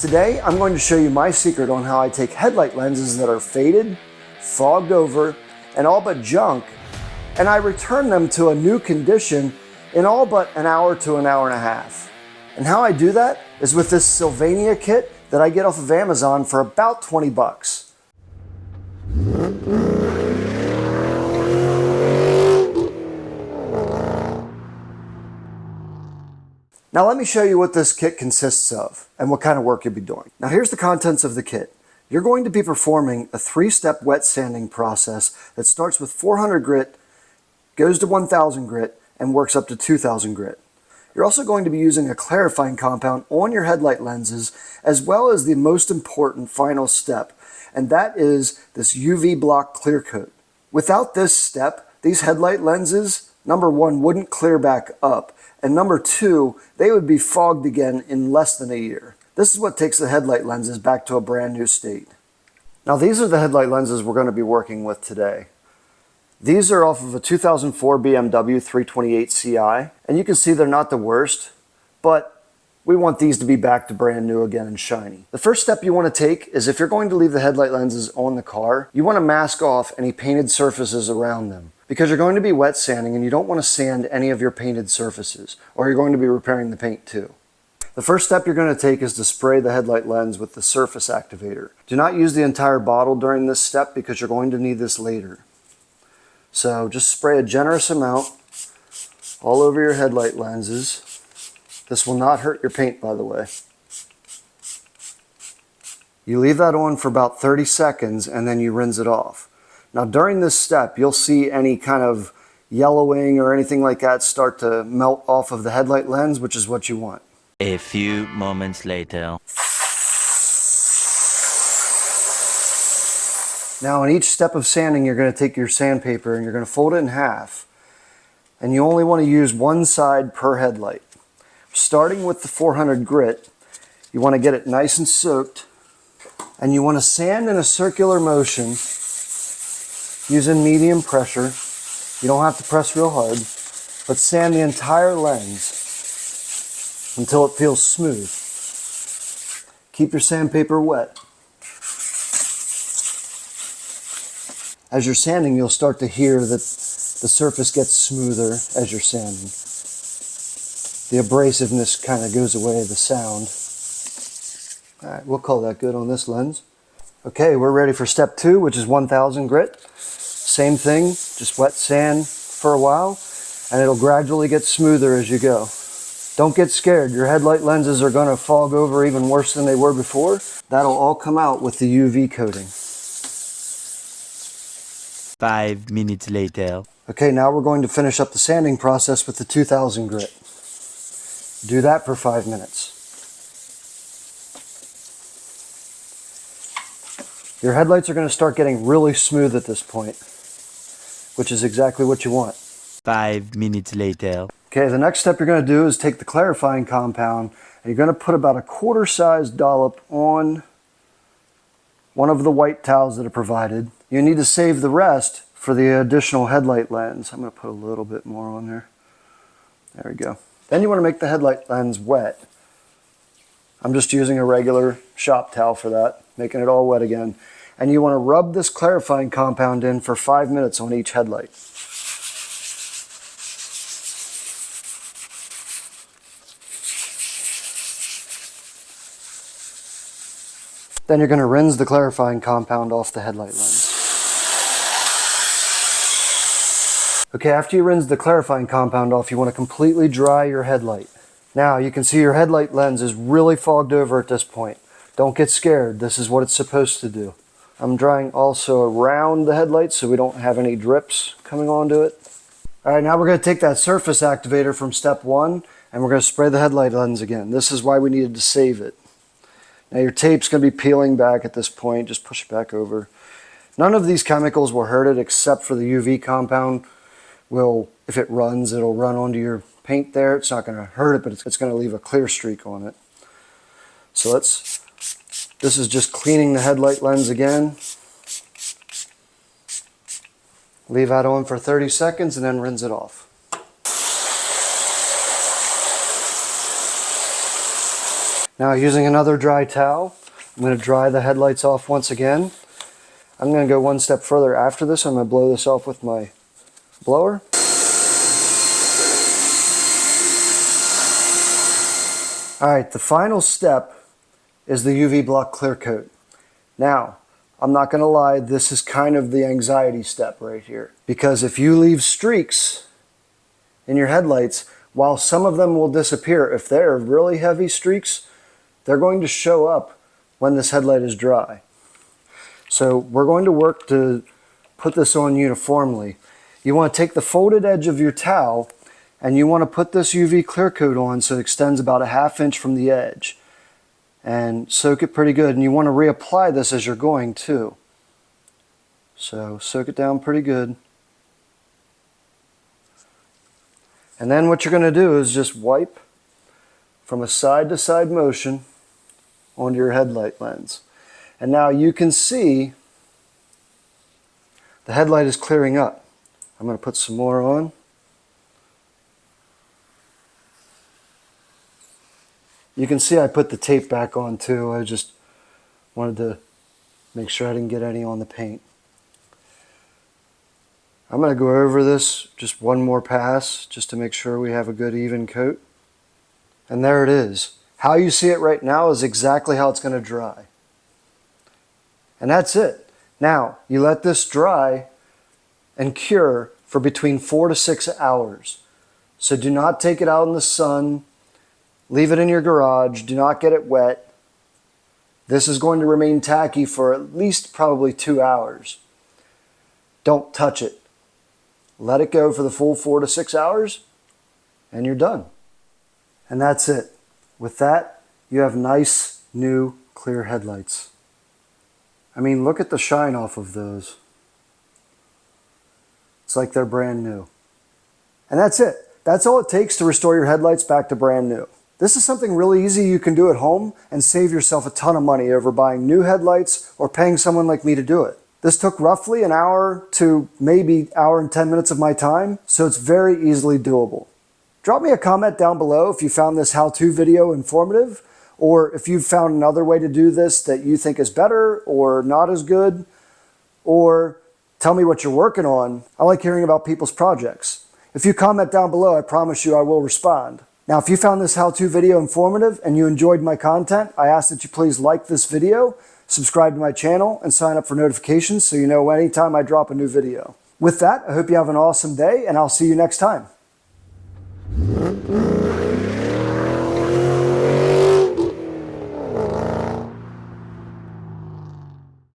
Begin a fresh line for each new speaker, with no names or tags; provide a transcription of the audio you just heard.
Today, I'm going to show you my secret on how I take headlight lenses that are faded, fogged over, and all but junk, and I return them to a new condition in all but an hour to an hour and a half. And how I do that is with this Sylvania kit that I get off of Amazon for about 20 bucks. Now let me show you what this kit consists of and what kind of work you'll be doing. Now here's the contents of the kit. You're going to be performing a 3-step wet sanding process that starts with 400 grit, goes to 1000 grit, and works up to 2000 grit. You're also going to be using a clarifying compound on your headlight lenses, as well as the most important final step, and that is this UV block clear coat. Without this step, these headlight lenses, number one, wouldn't clear back up, and number two, they would be fogged again in less than a year. This is what takes the headlight lenses back to a brand new state. Now these are the headlight lenses we're going to be working with today. These are off of a 2004 BMW 328 Ci, and you can see they're not the worst, but we want these to be back to brand new again and shiny. The first step you want to take is, if you're going to leave the headlight lenses on the car, you want to mask off any painted surfaces around them, because you're going to be wet sanding and you don't want to sand any of your painted surfaces, or you're going to be repairing the paint too. The first step you're going to take is to spray the headlight lens with the surface activator. Do not use the entire bottle during this step because you're going to need this later. So just spray a generous amount all over your headlight lenses. This will not hurt your paint, by the way. You leave that on for about 30 seconds and then you rinse it off. Now during this step, you'll see any kind of yellowing or anything like that start to melt off of the headlight lens, which is what you want.
A few moments later.
Now in each step of sanding, you're going to take your sandpaper and you're going to fold it in half. And you only want to use one side per headlight. Starting with the 400 grit, you want to get it nice and soaked. And you want to sand in a circular motion using medium pressure. You don't have to press real hard, but sand the entire lens until it feels smooth. Keep your sandpaper wet. As you're sanding, you'll start to hear that the surface gets smoother as you're sanding. The abrasiveness kind of goes away, the sound. All right, we'll call that good on this lens. Okay, we're ready for step 2, which is 1000 grit. Same thing, just wet sand for a while, and it'll gradually get smoother as you go. Don't get scared. Your headlight lenses are going to fog over even worse than they were before. That'll all come out with the UV coating.
5 minutes later.
Okay, now we're going to finish up the sanding process with the 2000 grit. Do that for 5 minutes. Your headlights are going to start getting really smooth at this point, which is exactly what you want.
5 minutes later.
Okay, the next step you're going to do is take the clarifying compound and you're going to put about a quarter-sized dollop on one of the white towels that are provided. You need to save the rest for the additional headlight lens. I'm going to put a little bit more on there. There we go. Then you want to make the headlight lens wet. I'm just using a regular shop towel for that, making it all wet again. And you want to rub this clarifying compound in for 5 minutes on each headlight. Then you're going to rinse the clarifying compound off the headlight lens. Okay, after you rinse the clarifying compound off, you want to completely dry your headlight. Now you can see your headlight lens is really fogged over at this point. Don't get scared, this is what it's supposed to do. I'm drying also around the headlight so we don't have any drips coming onto it. Alright, now we're going to take that surface activator from step 1 and we're going to spray the headlight lens again. This is why we needed to save it. Now your tape's going to be peeling back at this point, just push it back over. None of these chemicals will hurt it except for the UV compound. If it runs, it'll run onto your paint there. It's not going to hurt it, but it's going to leave a clear streak on it. So this is just cleaning the headlight lens again. Leave that on for 30 seconds and then rinse it off. Now using another dry towel, I'm going to dry the headlights off once again. I'm going to go one step further after this. I'm going to blow this off with my blower. Alright, the final step is the UV block clear coat. Now, I'm not going to lie, this is kind of the anxiety step right here. Because if you leave streaks in your headlights, while some of them will disappear, if they're really heavy streaks, they're going to show up when this headlight is dry. So we're going to work to put this on uniformly. You want to take the folded edge of your towel and you want to put this UV clear coat on so it extends about a ½ inch from the edge. And soak it pretty good. And you want to reapply this as you're going too. So soak it down pretty good. And then what you're going to do is just wipe from a side-to-side motion onto your headlight lens. And now you can see the headlight is clearing up. I'm going to put some more on. You can see I put the tape back on too. I just wanted to make sure I didn't get any on the paint. I'm going to go over this just one more pass just to make sure we have a good even coat. And there it is. How you see it right now is exactly how it's going to dry. And that's it. Now, you let this dry and cure for between 4 to 6 hours. So do not take it out in the sun. Leave it in your garage. Do not get it wet. This is going to remain tacky for at least probably 2 hours. Don't touch it. Let it go for the full 4 to 6 hours and you're done. And that's it. With that, you have nice, new, clear headlights. I mean, look at the shine off of those. It's like they're brand new. And that's it. That's all it takes to restore your headlights back to brand new. This is something really easy you can do at home and save yourself a ton of money over buying new headlights or paying someone like me to do it. This took roughly an hour to maybe hour and 10 minutes of my time, so it's very easily doable. Drop me a comment down below if you found this how-to video informative, or if you've found another way to do this that you think is better or not as good, or tell me what you're working on. I like hearing about people's projects. If you comment down below, I promise you I will respond. Now, if you found this how-to video informative and you enjoyed my content, I ask that you please like this video, subscribe to my channel, and sign up for notifications so you know anytime I drop a new video. With that, I hope you have an awesome day, and I'll see you next time.